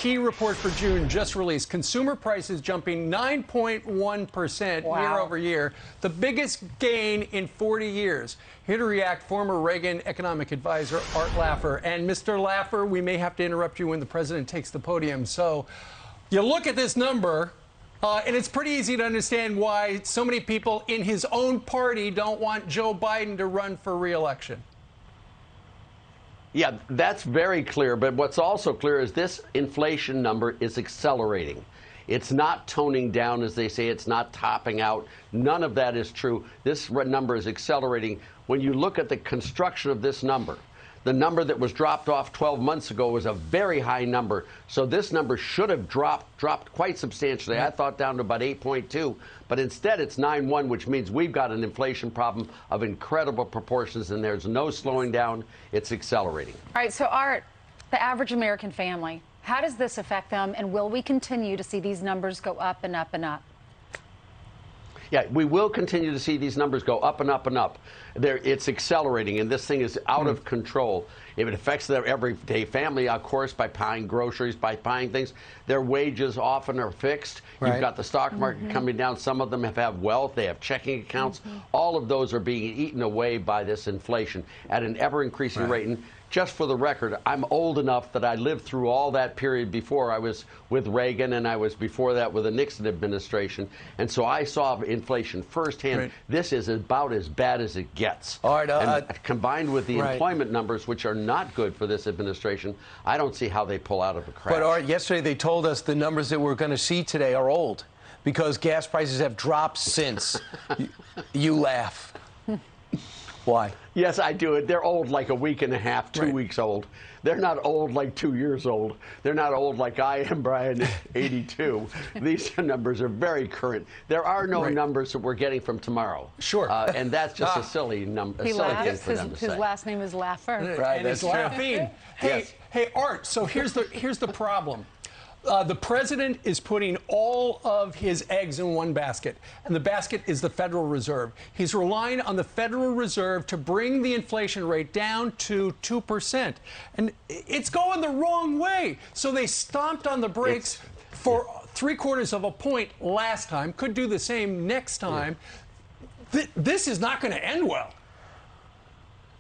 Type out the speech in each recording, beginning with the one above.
key report for June just released. Consumer prices jumping 9.1% year over year, the biggest gain in 40 years. Here to react, former Reagan economic advisor Art Laffer. And Mr. Laffer, we may have to interrupt you when the president takes the podium. So you look at this number, and it's pretty easy to understand why so many people in his own party don't want Joe Biden to run for re-election. Yeah, that's very clear. But what's also clear is this inflation number is accelerating. It's not toning down, as they say. It's not topping out. None of that is true. This number is accelerating. When you look at the construction of this number, the number that was dropped off 12 months ago was a very high number. So this number should have dropped quite substantially. I thought down to about 8.2, but instead it's 9.1, which means we've got an inflation problem of incredible proportions, and there's no slowing down. It's accelerating. All right, so Art, the average American family, how does this affect them, and will we continue to see these numbers go up and up and up? Yeah, we will continue to see these numbers go up and up and up. It's accelerating, and this thing is out of control. If it affects their everyday family, of course, by buying groceries, by buying things, their wages often are fixed. Right. You've got the stock market coming down. Some of them have wealth. They have checking accounts. All of those are being eaten away by this inflation at an ever-increasing rate. And just for the record, I'm old enough that I lived through all that period before. I was with Reagan, and I was before that with the Nixon administration. And so I saw inflation firsthand. Right. This is about as bad as it gets. All right, and combined with the employment numbers, which are not good for this administration, I don't see how they pull out of a crash. But Art, yesterday they told us the numbers that we're going to see today are old because gas prices have dropped since. You laugh. Why? Yes, I do. They're old like a week and a half, 2 weeks old. They're not old like 2 years old. They're not old like I am, Brian, 82. These numbers are very current. There are no numbers that we're getting from tomorrow. Sure. And that's just a silly number, a silly thing for them to say. His last name is Laffer. Right, and it's laughing. Hey, Art, so here's the problem. The president is putting all of his eggs in one basket, and the basket is the Federal Reserve. He's relying on the Federal Reserve to bring the inflation rate down to 2%. And it's going the wrong way. So they stomped on the brakes for 3/4 of a point last time, could do the same next time. This is not going to end well.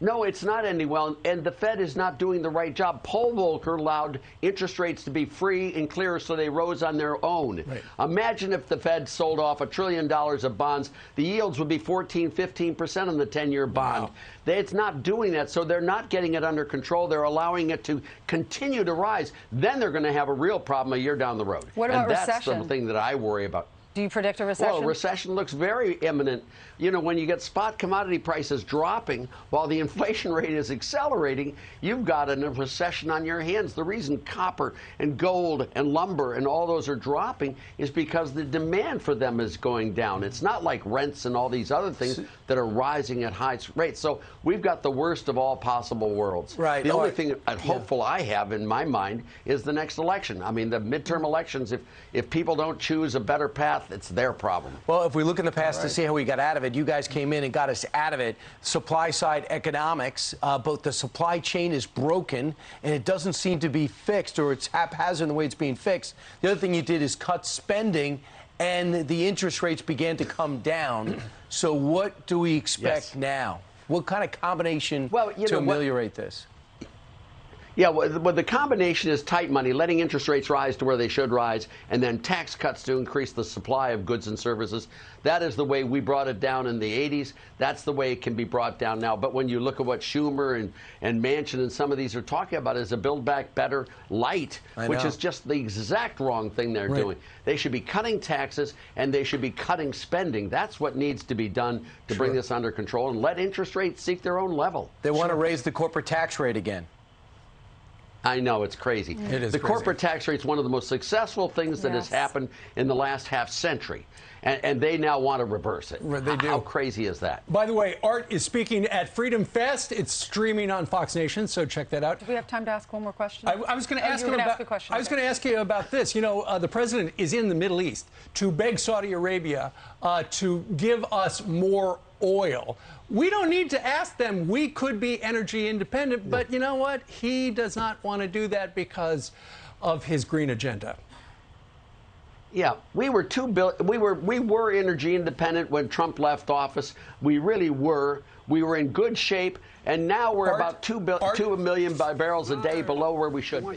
No, it's not ending well, and the Fed is not doing the right job. Paul Volcker allowed interest rates to be free and clear, so they rose on their own. Right. Imagine if the Fed sold off $1 trillion of bonds. The yields would be 14, 15% on the 10-year bond. Wow. It's not doing that, so they're not getting it under control. They're allowing it to continue to rise. Then they're going to have a real problem a year down the road. What about recession? That's the thing that I worry about. Do you predict a recession? Well, a recession looks very imminent. You know, when you get spot commodity prices dropping while the inflation rate is accelerating, you've got a recession on your hands. The reason copper and gold and lumber and all those are dropping is because the demand for them is going down. It's not like rents and all these other things that are rising at high rates. So we've got the worst of all possible worlds. Right. The only thing hopeful I have in my mind is the next election. I mean, the midterm elections, if people don't choose a better path, it's their problem. Well, if we look in the past to see how we got out of it, you guys came in and got us out of it. Supply side economics, both the supply chain is broken and it doesn't seem to be fixed, or it's haphazard in the way it's being fixed. The other thing you did is cut spending, and the interest rates began to come down. So what do we expect now? What kind of combination to ameliorate this? Yeah, well, the combination is tight money, letting interest rates rise to where they should rise, and then tax cuts to increase the supply of goods and services. That is the way we brought it down in the 80s. That's the way it can be brought down now. But when you look at what Schumer and Manchin and some of these are talking about is a Build Back Better light, which is just the exact wrong thing they're doing. They should be cutting taxes, and they should be cutting spending. That's what needs to be done to bring this under control and let interest rates seek their own level. They want to raise the corporate tax rate again. I know, it's crazy. It is the crazy. Corporate tax rate is one of the most successful things that has happened in the last half century. And they now want to reverse it. They do. How crazy is that? By the way, Art is speaking at Freedom Fest. It's streaming on Fox Nation, so check that out. Do we have time to ask one more question? I was going to ask him about. I was going to ask you about this. You know, the president is in the Middle East to beg Saudi Arabia to give us more oil. We don't need to ask them. We could be energy independent, but you know what? He does not want to do that because, of his green agenda. Yeah, we were energy independent when Trump left office. We really were. We were in good shape, and now we're about 2 million barrels a day below where we should be.